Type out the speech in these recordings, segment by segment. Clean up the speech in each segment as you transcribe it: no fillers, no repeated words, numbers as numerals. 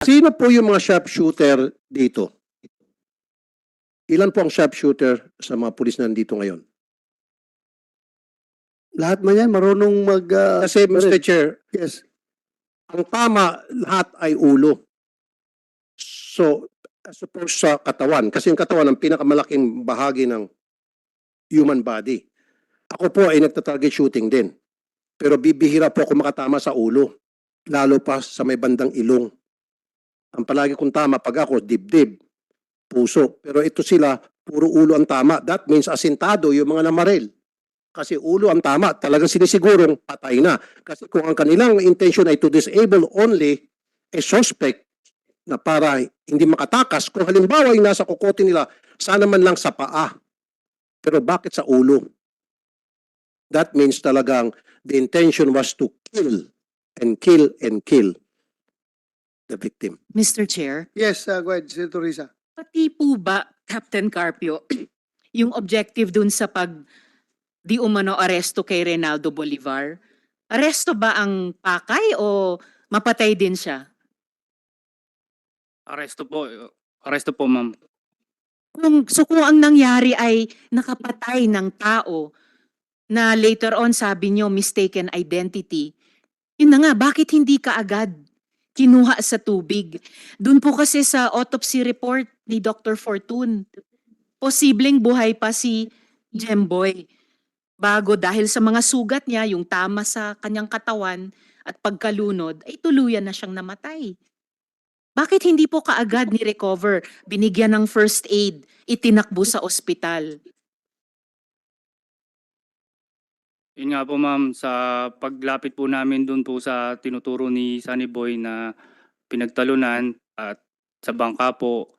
Sino po yung mga sharpshooter dito? Ilan po ang sharpshooter sa mga pulis na nandito ngayon? Lahat man yan, marunong mag... Kasi Mr. Chair, yes. ang tama lahat ay ulo. So, as opposed sa katawan, kasi yung katawan ang pinakamalaking bahagi ng human body. Ako po ay nagta-target shooting din. Pero bibihira po ako makatama sa ulo. Lalo pa sa may bandang ilong. Ang palagi kong tama pag ako, dibdib, puso. Pero ito sila, puro ulo ang tama. That means asintado yung mga namaril. Kasi ulo ang tama, talagang sinisigurong patay na. Kasi kung ang kanilang intention ay to disable only a suspect na para hindi makatakas, kung halimbawa yung nasa kukote nila, sana man lang sa paa. Pero bakit sa ulo? That means talagang the intention was to kill and kill and kill the victim. Mr. Chair, Yes, go ahead, Senator Risa. pati po ba, Captain Carpio, yung objective dun sa di umano aresto kay Reynaldo Bolivar, aresto ba ang pakay o mapatay din siya? Aresto po. Aresto po, ma'am. Kung ang nangyari ay nakapatay ng tao na later on sabi nyo mistaken identity, yun na nga, bakit hindi ka agad kinuha sa tubig? Doon po kasi sa autopsy report ni Dr. Fortune, posibleng buhay pa si Jemboy. Bago dahil sa mga sugat niya, yung tama sa kanyang katawan at pagkalunod, ay tuluyan na siyang namatay. Bakit hindi po kaagad ni-recover, binigyan ng first aid, itinakbo sa ospital? Yun nga po, ma'am, sa paglapit po namin doon po sa tinuturo ni Sunny Boy na pinagtalunan at sa bangka po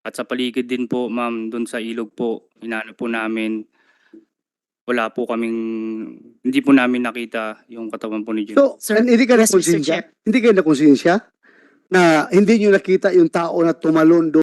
at sa paligid din po, ma'am, doon sa ilog po, inano po namin, wala po kaming, hindi po namin nakita yung katawan po ni Jim. So, Sir, hindi ka yes, Mr. nakonsensya? Chair. Hindi kayo nakonsensya na hindi nyo nakita yung tao na tumalon doon